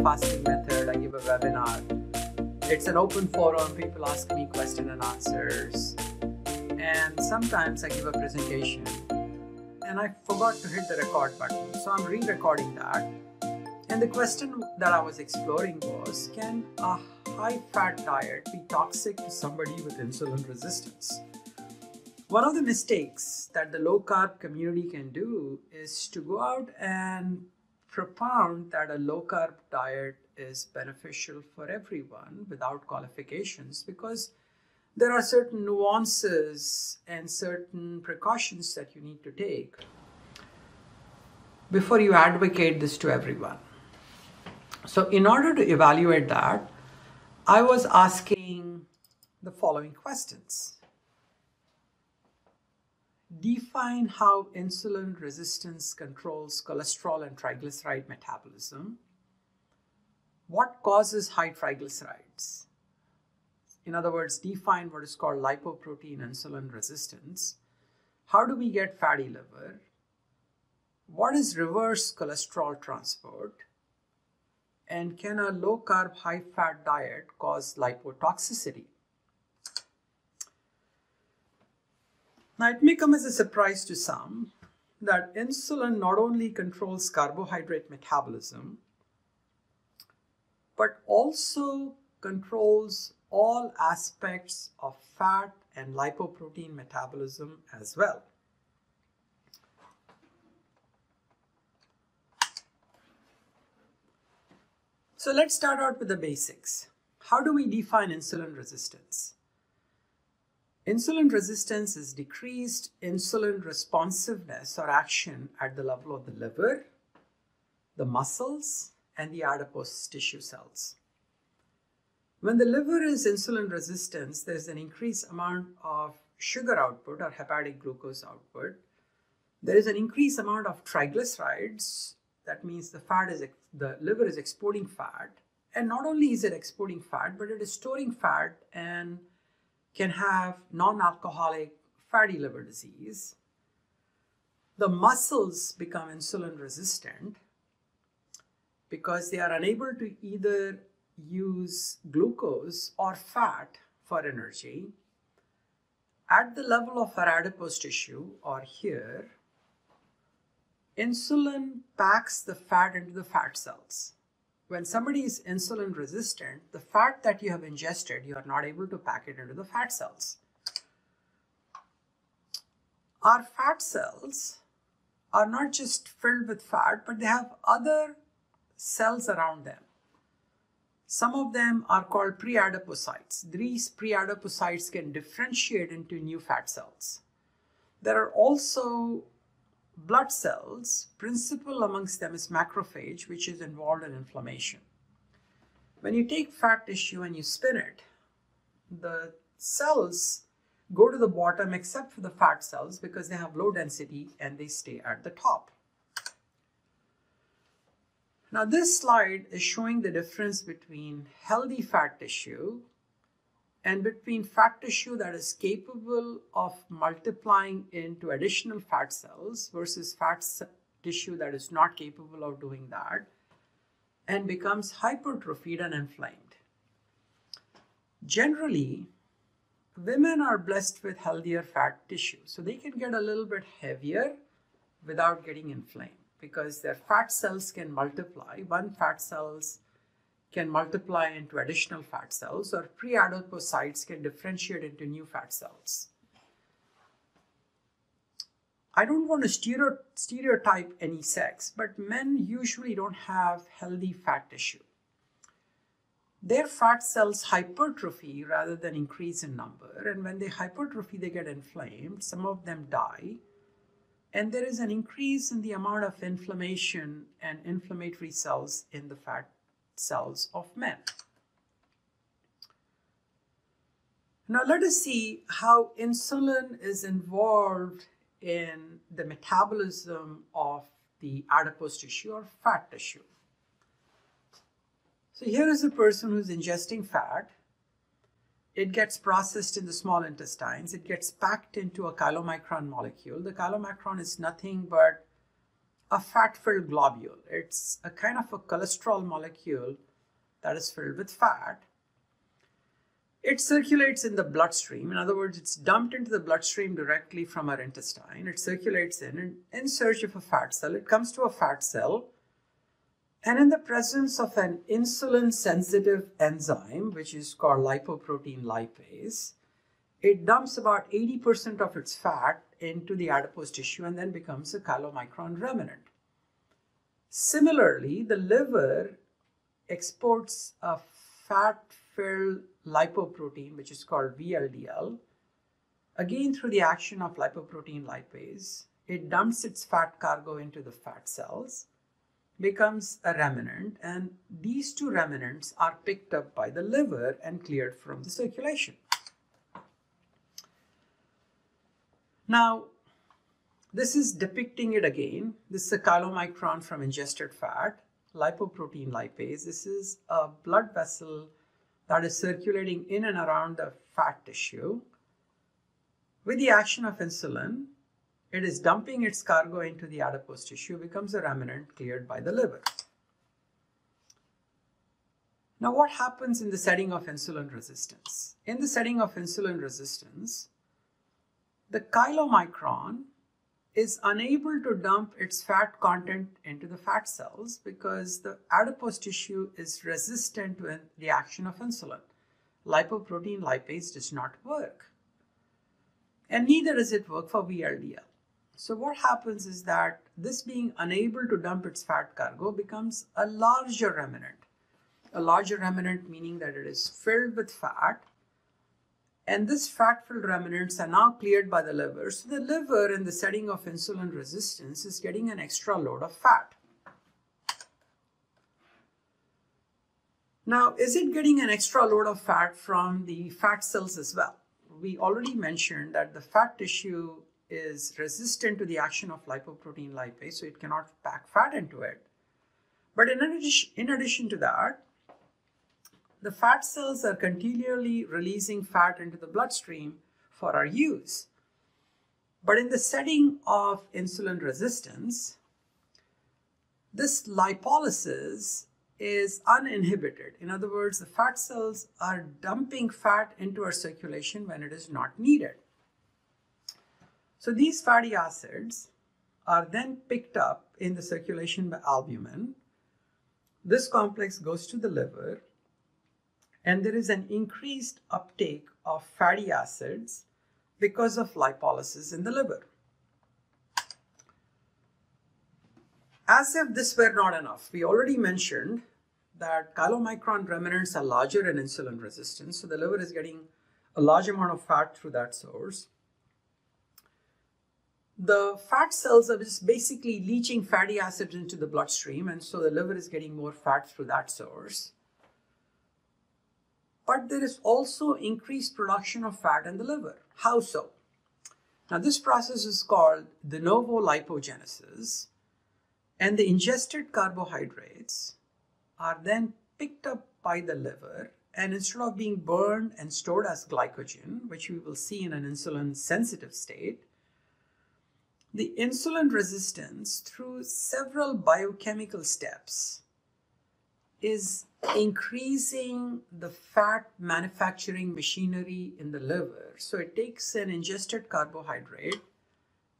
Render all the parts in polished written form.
fasting method. I give a webinar. It's an open forum. People ask me question and answers. And sometimes I give a presentation and I forgot to hit the record button. So I'm re-recording that. And the question that I was exploring was, can a high-fat diet be toxic to somebody with insulin resistance? One of the mistakes that the low-carb community can do is to go out and propound that a low-carb diet is beneficial for everyone without qualifications, because there are certain nuances and certain precautions that you need to take before you advocate this to everyone. So in order to evaluate that, I was asking the following questions. Define how insulin resistance controls cholesterol and triglyceride metabolism. What causes high triglycerides? In other words, define what is called lipoprotein insulin resistance. How do we get fatty liver? What is reverse cholesterol transport? And can a low-carb, high-fat diet cause lipotoxicity? Now, it may come as a surprise to some that insulin not only controls carbohydrate metabolism, but also controls all aspects of fat and lipoprotein metabolism as well. So let's start out with the basics. How do we define insulin resistance? Insulin resistance is decreased insulin responsiveness or action at the level of the liver, the muscles, and the adipose tissue cells. When the liver is insulin resistant, there's an increased amount of sugar output or hepatic glucose output. There is an increased amount of triglycerides. That means the liver is exporting fat. And not only is it exporting fat, but it is storing fat and can have non-alcoholic fatty liver disease. The muscles become insulin resistant because they are unable to either use glucose or fat for energy. At the level of our adipose tissue, or here, insulin packs the fat into the fat cells. When somebody is insulin resistant, the fat that you have ingested, you are not able to pack it into the fat cells. Our fat cells are not just filled with fat, but they have other cells around them. Some of them are called pre-adipocytes. These pre-adipocytes can differentiate into new fat cells. There are also blood cells. Principal amongst them is macrophage, which is involved in inflammation. When you take fat tissue and you spin it, the cells go to the bottom except for the fat cells because they have low density and they stay at the top. Now this slide is showing the difference between healthy fat tissue and between fat tissue that is capable of multiplying into additional fat cells versus tissue that is not capable of doing that and becomes hypertrophied and inflamed. Generally, women are blessed with healthier fat tissue, so they can get a little bit heavier without getting inflamed because their fat cells can multiply. One fat cells can multiply into additional fat cells, or pre-adipocytes can differentiate into new fat cells. I don't want to stereotype any sex, but men usually don't have healthy fat tissue. Their fat cells hypertrophy rather than increase in number, and when they hypertrophy, they get inflamed. Some of them die, and there is an increase in the amount of inflammation and inflammatory cells in the fat cells of men. Now let us see how insulin is involved in the metabolism of the adipose tissue or fat tissue. So here is a person who's ingesting fat. It gets processed in the small intestines. It gets packed into a chylomicron molecule. The chylomicron is nothing but a fat-filled globule. It's a kind of a cholesterol molecule that is filled with fat. It circulates in the bloodstream. In other words, it's dumped into the bloodstream directly from our intestine. It circulates in search of a fat cell. It comes to a fat cell, and in the presence of an insulin-sensitive enzyme, which is called lipoprotein lipase, it dumps about 80% of its fat into the adipose tissue and then becomes a chylomicron remnant. Similarly, the liver exports a fat-filled lipoprotein, which is called VLDL. Again, through the action of lipoprotein lipase, it dumps its fat cargo into the fat cells, becomes a remnant, and these two remnants are picked up by the liver and cleared from the circulation. Now, this is depicting it again. This is a chylomicron from ingested fat, lipoprotein lipase. This is a blood vessel that is circulating in and around the fat tissue. With the action of insulin, it is dumping its cargo into the adipose tissue, becomes a remnant cleared by the liver. Now, what happens in the setting of insulin resistance? In the setting of insulin resistance, the chylomicron is unable to dump its fat content into the fat cells because the adipose tissue is resistant to the action of insulin. Lipoprotein lipase does not work. And neither does it work for VLDL. So what happens is that this being unable to dump its fat cargo becomes a larger remnant. A larger remnant meaning that it is filled with fat, and this fat-filled remnants are now cleared by the liver. So the liver, in the setting of insulin resistance, is getting an extra load of fat. Now, is it getting an extra load of fat from the fat cells as well? We already mentioned that the fat tissue is resistant to the action of lipoprotein lipase, so it cannot pack fat into it. But in addition to that, the fat cells are continually releasing fat into the bloodstream for our use. But in the setting of insulin resistance, this lipolysis is uninhibited. In other words, the fat cells are dumping fat into our circulation when it is not needed. So these fatty acids are then picked up in the circulation by albumin. This complex goes to the liver, and there is an increased uptake of fatty acids because of lipolysis in the liver. As if this were not enough, we already mentioned that chylomicron remnants are larger in insulin resistance, so the liver is getting a large amount of fat through that source. The fat cells are just basically leaching fatty acids into the bloodstream, and so the liver is getting more fat through that source. But there is also increased production of fat in the liver. How so? Now, this process is called de novo lipogenesis, and the ingested carbohydrates are then picked up by the liver, and instead of being burned and stored as glycogen, which we will see in an insulin-sensitive state, the insulin resistance through several biochemical steps is increasing the fat manufacturing machinery in the liver. So it takes an ingested carbohydrate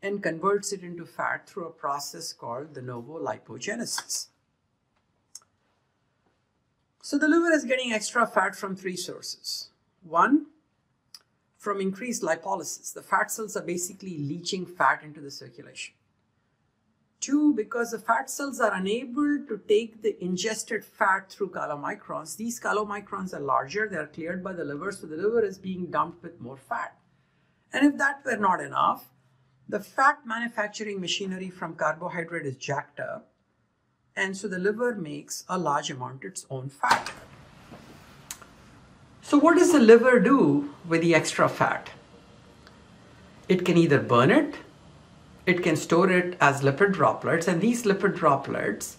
and converts it into fat through a process called de novo lipogenesis. So the liver is getting extra fat from three sources. One, from increased lipolysis. The fat cells are basically leaching fat into the circulation. Two, because the fat cells are unable to take the ingested fat through chylomicrons. These chylomicrons are larger, they are cleared by the liver, so the liver is being dumped with more fat. And if that were not enough, the fat manufacturing machinery from carbohydrate is jacked up, and so the liver makes a large amount of its own fat. So what does the liver do with the extra fat? It can either burn it, it can store it as lipid droplets, and these lipid droplets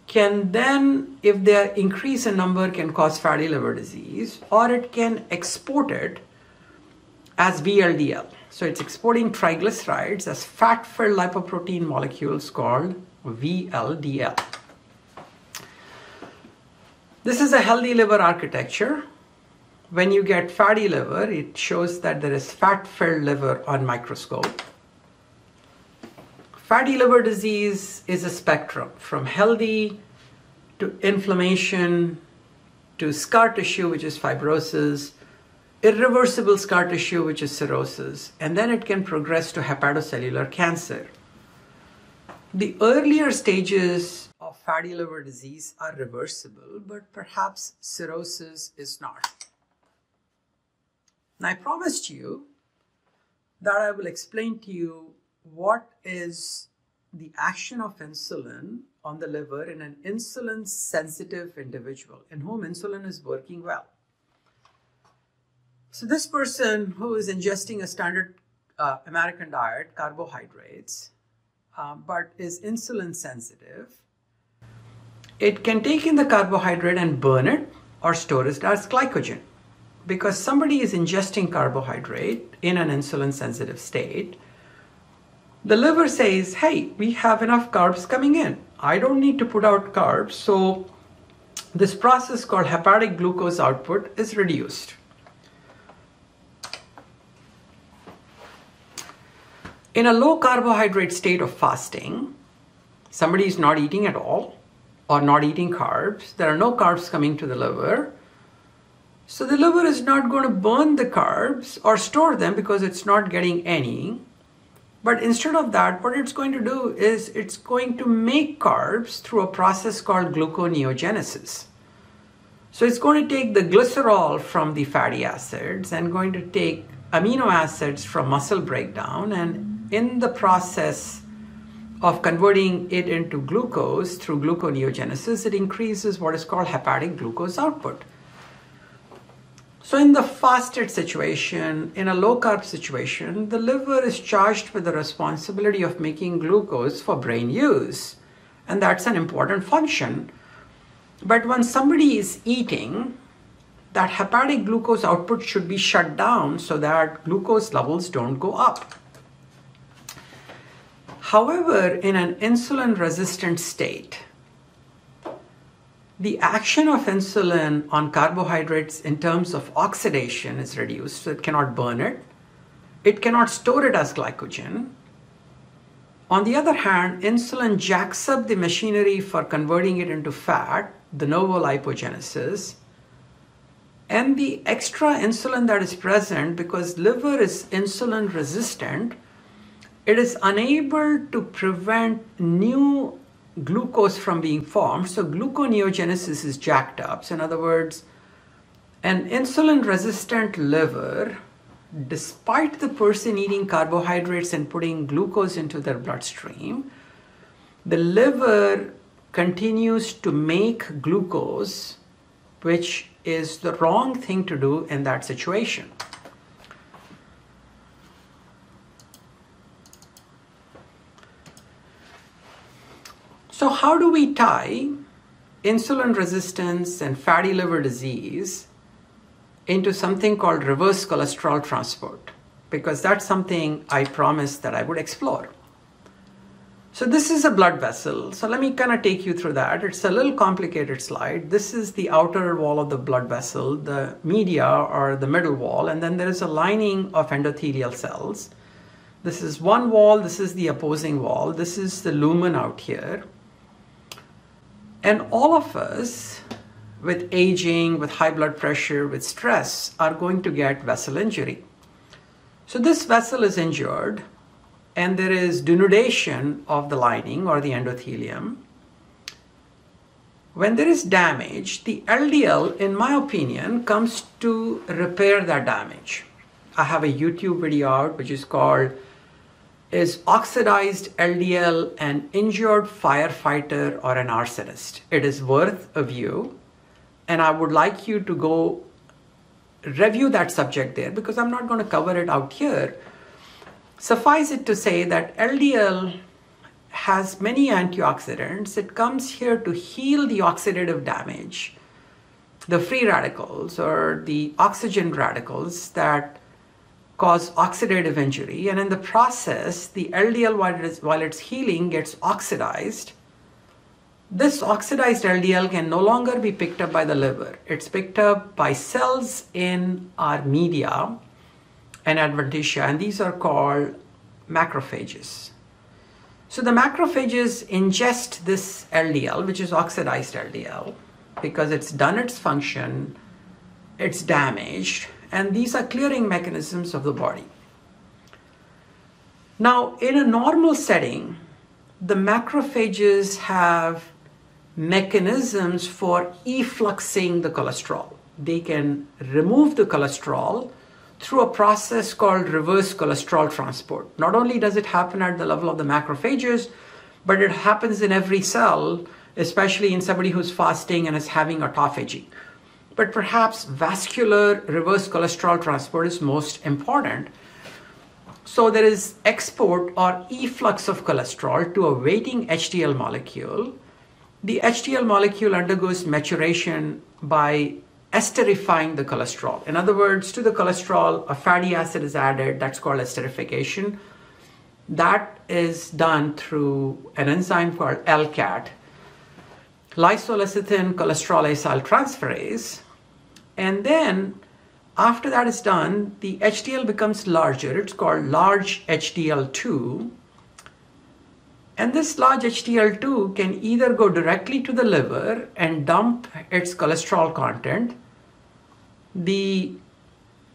can then, if they increase in number, can cause fatty liver disease, or it can export it as VLDL. So it's exporting triglycerides as fat-filled lipoprotein molecules called VLDL. This is a healthy liver architecture. When you get fatty liver, it shows that there is fat-filled liver on microscope. Fatty liver disease is a spectrum from healthy to inflammation to scar tissue, which is fibrosis, irreversible scar tissue, which is cirrhosis, and then it can progress to hepatocellular cancer. The earlier stages of fatty liver disease are reversible, but perhaps cirrhosis is not. Now, I promised you that I will explain to you what is the action of insulin on the liver in an insulin-sensitive individual in whom insulin is working well. So this person who is ingesting a standard American diet, carbohydrates, but is insulin sensitive, it can take in the carbohydrate and burn it or store it as glycogen. Because somebody is ingesting carbohydrate in an insulin sensitive state, the liver says, hey, we have enough carbs coming in. I don't need to put out carbs. So this process called hepatic glucose output is reduced. In a low carbohydrate state of fasting, somebody is not eating at all or not eating carbs. There are no carbs coming to the liver. So the liver is not going to burn the carbs or store them because it's not getting any. But instead of that, what it's going to do is it's going to make carbs through a process called gluconeogenesis. So it's going to take the glycerol from the fatty acids and going to take amino acids from muscle breakdown, and in the process of converting it into glucose through gluconeogenesis, it increases what is called hepatic glucose output. So in the fasted situation, in a low carb situation, the liver is charged with the responsibility of making glucose for brain use. And that's an important function. But when somebody is eating, that hepatic glucose output should be shut down so that glucose levels don't go up. However, in an insulin resistant state, the action of insulin on carbohydrates in terms of oxidation is reduced, so it cannot burn it. It cannot store it as glycogen. On the other hand, insulin jacks up the machinery for converting it into fat, de novo lipogenesis, and the extra insulin that is present, because liver is insulin resistant, it is unable to prevent new glucose from being formed, so gluconeogenesis is jacked up. So in other words, an insulin-resistant liver, despite the person eating carbohydrates and putting glucose into their bloodstream, the liver continues to make glucose, which is the wrong thing to do in that situation. So how do we tie insulin resistance and fatty liver disease into something called reverse cholesterol transport? Because that's something I promised that I would explore. So this is a blood vessel. So let me kind of take you through that. It's a little complicated slide. This is the outer wall of the blood vessel, the media or the middle wall, and then there is a lining of endothelial cells. This is one wall, this is the opposing wall, this is the lumen out here. And all of us, with aging, with high blood pressure, with stress, are going to get vessel injury. So this vessel is injured, and there is denudation of the lining or the endothelium. When there is damage, the LDL, in my opinion, comes to repair that damage. I have a YouTube video out which is called "Is Oxidized LDL an Injured Firefighter or an Arsonist?" It is worth a view, and I would like you to go review that subject there because I'm not going to cover it out here. Suffice it to say that LDL has many antioxidants. It comes here to heal the oxidative damage, the free radicals or the oxygen radicals that cause oxidative injury, and in the process, the LDL, while it's healing, gets oxidized. This oxidized LDL can no longer be picked up by the liver. It's picked up by cells in our media and adventitia, and these are called macrophages. So the macrophages ingest this LDL, which is oxidized LDL, because it's done its function, it's damaged, and these are clearing mechanisms of the body. Now, in a normal setting, the macrophages have mechanisms for effluxing the cholesterol. They can remove the cholesterol through a process called reverse cholesterol transport. Not only does it happen at the level of the macrophages, but it happens in every cell, especially in somebody who's fasting and is having autophagy. But perhaps vascular reverse cholesterol transport is most important. So there is export or efflux of cholesterol to a waiting HDL molecule. The HDL molecule undergoes maturation by esterifying the cholesterol. In other words, to the cholesterol, a fatty acid is added. That's called esterification. That is done through an enzyme called LCAT, lysolecithin cholesterol acyltransferase. And then after that is done, the HDL becomes larger. It's called large HDL2. And this large HDL2 can either go directly to the liver and dump its cholesterol content. The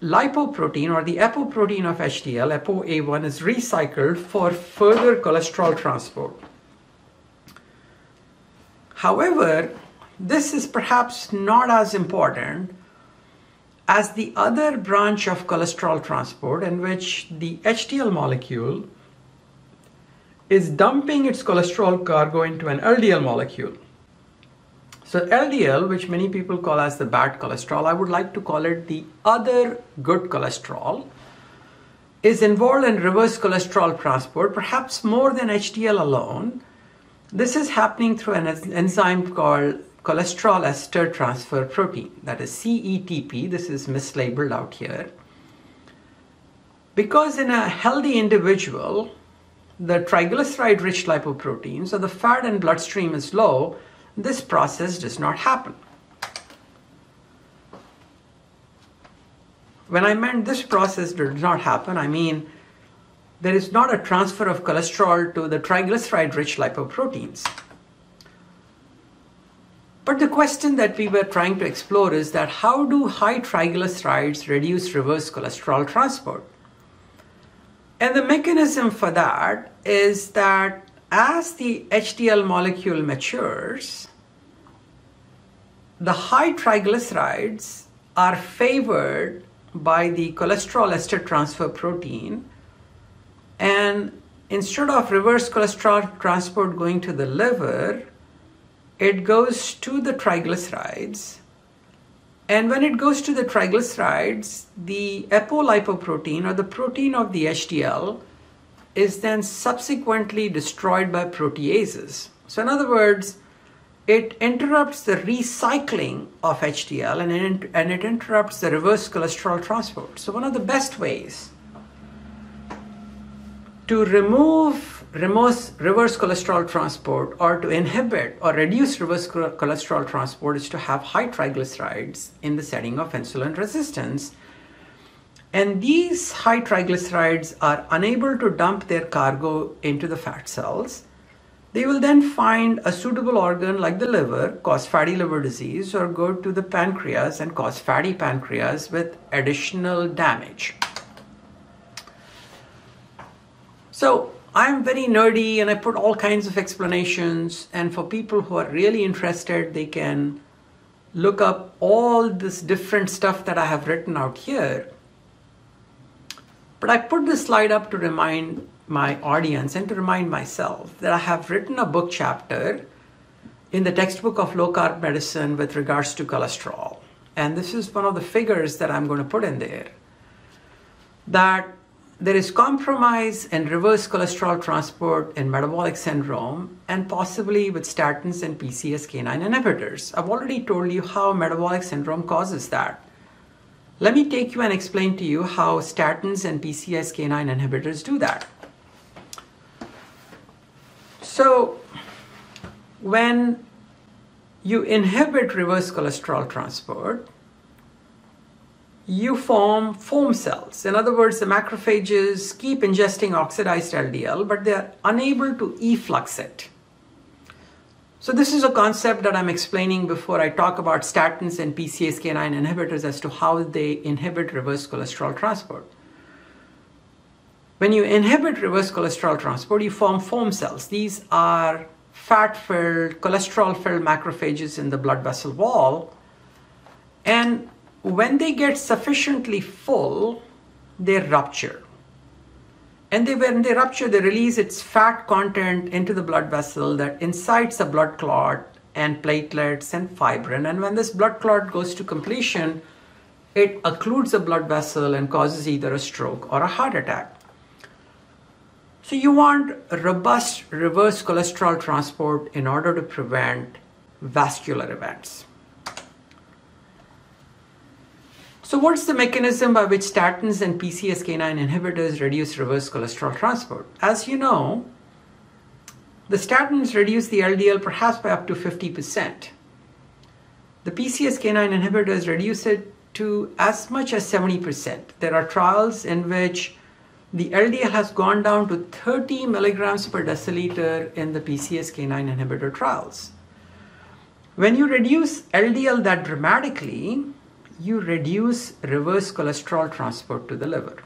lipoprotein or the apoprotein of HDL, ApoA1, is recycled for further cholesterol transport. However, this is perhaps not as important as the other branch of cholesterol transport, in which the HDL molecule is dumping its cholesterol cargo into an LDL molecule. So LDL, which many people call as the bad cholesterol, I would like to call it the other good cholesterol, is involved in reverse cholesterol transport, perhaps more than HDL alone. This is happening through an enzyme called cholesterol ester transfer protein, that is CETP. This is mislabeled out here. Because in a healthy individual, the triglyceride-rich lipoprotein, so the fat in bloodstream is low, this process does not happen. When I meant this process does not happen, I mean there is not a transfer of cholesterol to the triglyceride-rich lipoproteins. But the question that we were trying to explore is that how do high triglycerides reduce reverse cholesterol transport? And the mechanism for that is that as the HDL molecule matures, the high triglycerides are favored by the cholesterol ester transfer protein, and instead of reverse cholesterol transport going to the liver, it goes to the triglycerides. And when it goes to the triglycerides, the apolipoprotein, or the protein of the HDL, is then subsequently destroyed by proteases. So in other words, it interrupts the recycling of HDL and it interrupts the reverse cholesterol transport. So one of the best ways to remove reverse cholesterol transport, or to inhibit or reduce reverse cholesterol transport, is to have high triglycerides in the setting of insulin resistance. And these high triglycerides are unable to dump their cargo into the fat cells. They will then find a suitable organ like the liver, cause fatty liver disease, or go to the pancreas and cause fatty pancreas with additional damage. So I'm very nerdy and I put all kinds of explanations, and for people who are really interested, they can look up all this different stuff that I have written out here. But I put this slide up to remind my audience and to remind myself that I have written a book chapter in the textbook of low carb medicine with regards to cholesterol. And this is one of the figures that I'm going to put in there, that there is compromise in reverse cholesterol transport in metabolic syndrome, and possibly with statins and PCSK9 inhibitors. I've already told you how metabolic syndrome causes that. Let me take you and explain to you how statins and PCSK9 inhibitors do that. So when you inhibit reverse cholesterol transport, you form foam cells. In other words, the macrophages keep ingesting oxidized LDL, but they are unable to efflux it. So this is a concept that I'm explaining before I talk about statins and PCSK9 inhibitors as to how they inhibit reverse cholesterol transport. When you inhibit reverse cholesterol transport, you form foam cells. These are fat-filled, cholesterol-filled macrophages in the blood vessel wall. And when they get sufficiently full, they rupture. And when they rupture, they release its fat content into the blood vessel that incites a blood clot and platelets and fibrin. And when this blood clot goes to completion, it occludes the blood vessel and causes either a stroke or a heart attack. So you want robust reverse cholesterol transport in order to prevent vascular events. So what's the mechanism by which statins and PCSK9 inhibitors reduce reverse cholesterol transport? As you know, the statins reduce the LDL perhaps by up to 50%. The PCSK9 inhibitors reduce it to as much as 70%. There are trials in which the LDL has gone down to 30 milligrams per deciliter in the PCSK9 inhibitor trials. When you reduce LDL that dramatically, you reduce reverse cholesterol transport to the liver.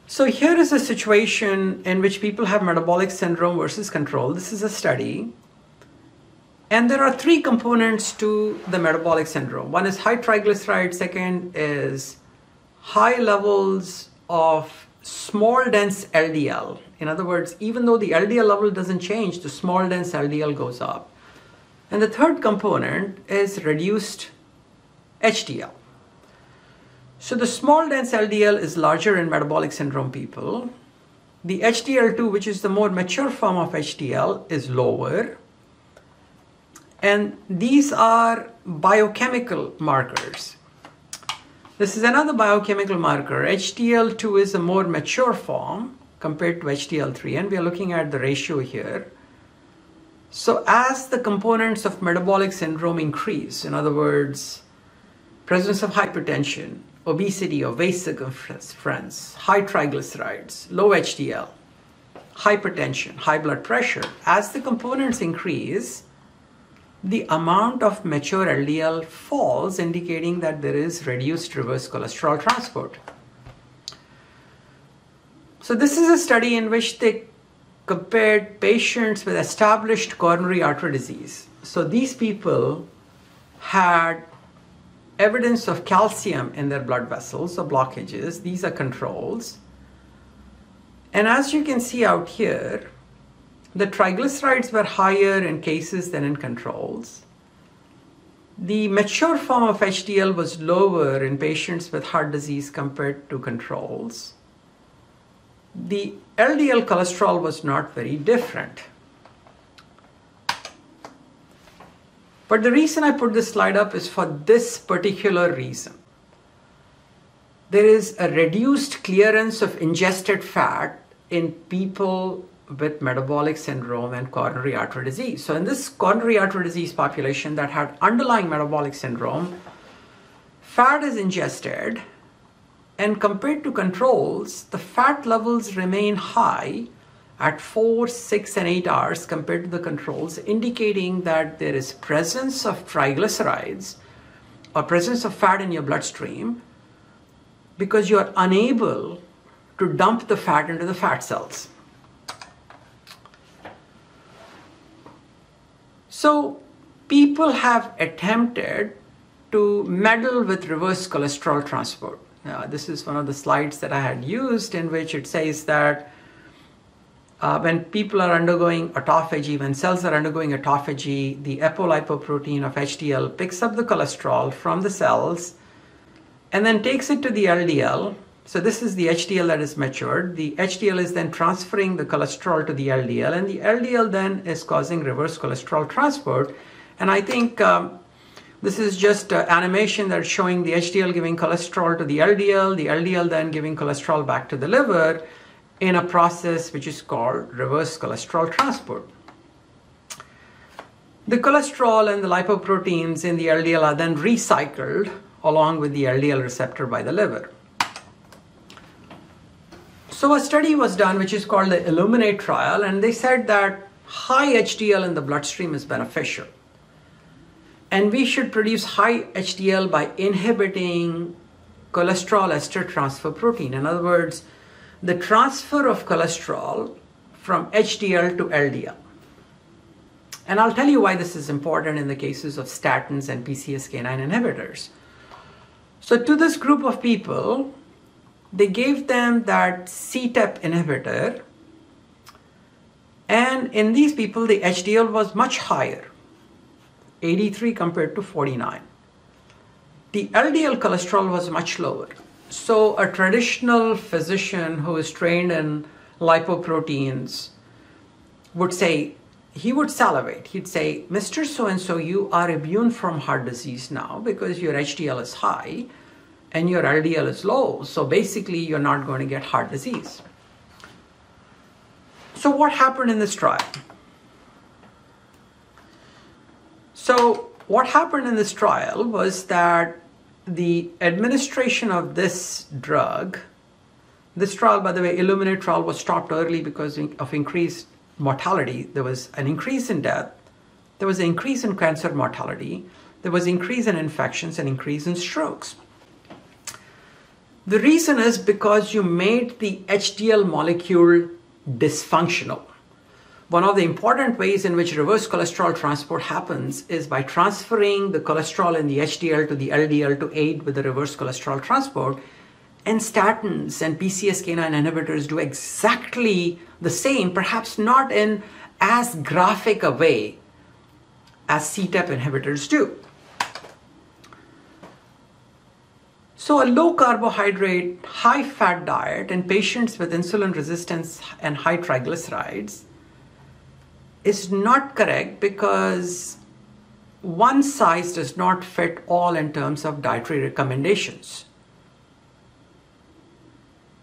So here is a situation in which people have metabolic syndrome versus control. This is a study. And there are three components to the metabolic syndrome. One is high triglycerides. Second is high levels of small dense LDL. In other words, even though the LDL level doesn't change, the small dense LDL goes up. And the third component is reduced HDL. So the small dense LDL is larger in metabolic syndrome people. The HDL2, which is the more mature form of HDL, is lower. And these are biochemical markers. This is another biochemical marker. HDL2 is a more mature form compared to HDL3, and we are looking at the ratio here. So as the components of metabolic syndrome increase, in other words, presence of hypertension, obesity or waist circumference, high triglycerides, low HDL, hypertension, high blood pressure, as the components increase, the amount of mature LDL falls, indicating that there is reduced reverse cholesterol transport. So this is a study in which they compared patients with established coronary artery disease. So these people had evidence of calcium in their blood vessels, or blockages. These are controls. And as you can see out here, the triglycerides were higher in cases than in controls. The mature form of HDL was lower in patients with heart disease compared to controls. The LDL cholesterol was not very different. But the reason I put this slide up is for this particular reason. There is a reduced clearance of ingested fat in people with metabolic syndrome and coronary artery disease. So in this coronary artery disease population that had underlying metabolic syndrome, fat is ingested, and compared to controls, the fat levels remain high at 4, 6, and 8 hours compared to the controls, indicating that there is presence of triglycerides or presence of fat in your bloodstream because you are unable to dump the fat into the fat cells. So people have attempted to meddle with reverse cholesterol transport. This is one of the slides that I had used in which it says that when people are undergoing autophagy, when cells are undergoing autophagy, the apolipoprotein of HDL picks up the cholesterol from the cells and then takes it to the LDL. So this is the HDL that is matured. The HDL is then transferring the cholesterol to the LDL, and the LDL then is causing reverse cholesterol transport. And I think This is just an animation that's showing the HDL giving cholesterol to the LDL then giving cholesterol back to the liver in a process which is called reverse cholesterol transport. The cholesterol and the lipoproteins in the LDL are then recycled along with the LDL receptor by the liver. So a study was done which is called the Illuminate trial, and they said that high HDL in the bloodstream is beneficial. And we should produce high HDL by inhibiting cholesterol ester transfer protein. In other words, the transfer of cholesterol from HDL to LDL. And I'll tell you why this is important in the cases of statins and PCSK9 inhibitors. So to this group of people, they gave them that CETP inhibitor, and in these people the HDL was much higher, 83 compared to 49. The LDL cholesterol was much lower. So a traditional physician who is trained in lipoproteins would say, he would salivate. He'd say, Mr. So-and-so, you are immune from heart disease now because your HDL is high and your LDL is low. So basically, you're not going to get heart disease. So what happened in this trial? So what happened in this trial was that the administration of this drug, this trial, by the way, Illuminate trial, was stopped early because of increased mortality. There was an increase in death. There was an increase in cancer mortality. There was an increase in infections and increase in strokes. The reason is because you made the HDL molecule dysfunctional. One of the important ways in which reverse cholesterol transport happens is by transferring the cholesterol in the HDL to the LDL to aid with the reverse cholesterol transport. And statins and PCSK9 inhibitors do exactly the same, perhaps not in as graphic a way as CETP inhibitors do. So a low carbohydrate, high fat diet in patients with insulin resistance and high triglycerides is not correct because one size does not fit all in terms of dietary recommendations.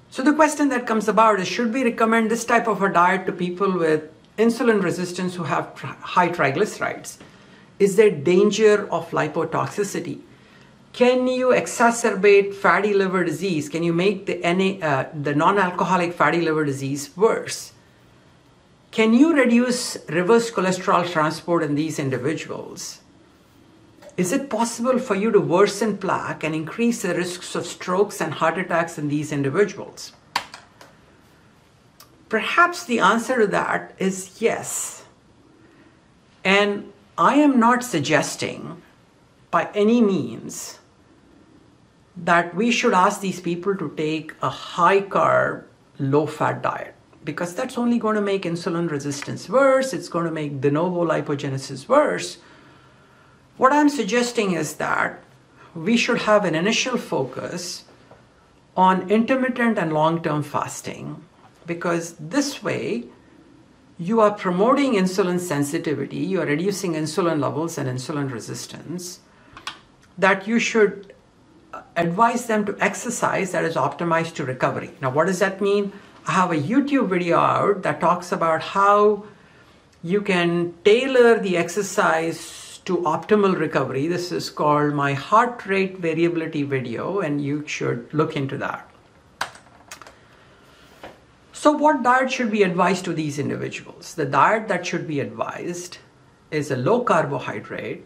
So the question that comes about is, should we recommend this type of a diet to people with insulin resistance who have high triglycerides? Is there danger of lipotoxicity? Can you exacerbate fatty liver disease? Can you make the non-alcoholic fatty liver disease worse? Can you reduce reverse cholesterol transport in these individuals? Is it possible for you to worsen plaque and increase the risks of strokes and heart attacks in these individuals? Perhaps the answer to that is yes. And I am not suggesting by any means that we should ask these people to take a high carb, low fat diet, because that's only going to make insulin resistance worse. It's going to make de novo lipogenesis worse. What I'm suggesting is that we should have an initial focus on intermittent and long-term fasting, because this way you are promoting insulin sensitivity, you are reducing insulin levels and insulin resistance, that you should advise them to exercise that is optimized to recovery. Now, what does that mean? I have a YouTube video out that talks about how you can tailor the exercise to optimal recovery. This is called my heart rate variability video, and you should look into that. So what diet should be advised to these individuals? The diet that should be advised is a low carbohydrate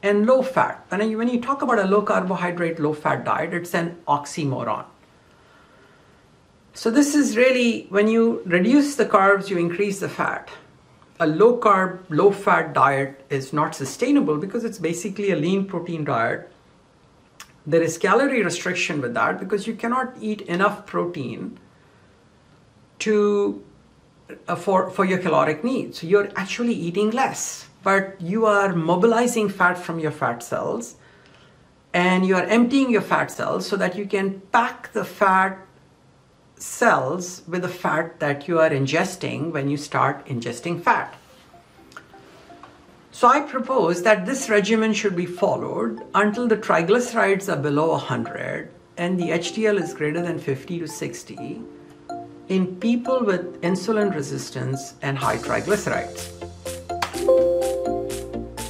and low fat. And when you talk about a low carbohydrate, low fat diet, it's an oxymoron. So this is really, when you reduce the carbs, you increase the fat. A low carb, low fat diet is not sustainable because it's basically a lean protein diet. There is calorie restriction with that because you cannot eat enough protein for your caloric needs. So you're actually eating less, but you are mobilizing fat from your fat cells and you are emptying your fat cells so that you can pack the fat cells with the fat that you are ingesting when you start ingesting fat. So I propose that this regimen should be followed until the triglycerides are below 100 and the HDL is greater than 50 to 60 in people with insulin resistance and high triglycerides.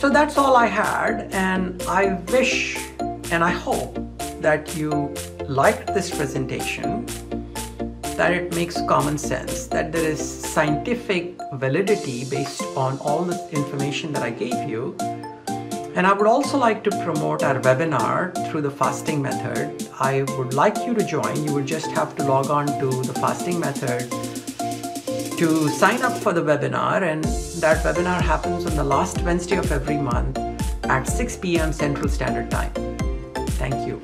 So that's all I had, and I wish and I hope that you liked this presentation, that it makes common sense, that there is scientific validity based on all the information that I gave you. And I would also like to promote our webinar through the fasting method. I would like you to join. You would just have to log on to the fasting method to sign up for the webinar, and that webinar happens on the last Wednesday of every month at 6 p.m. Central Standard Time. Thank you.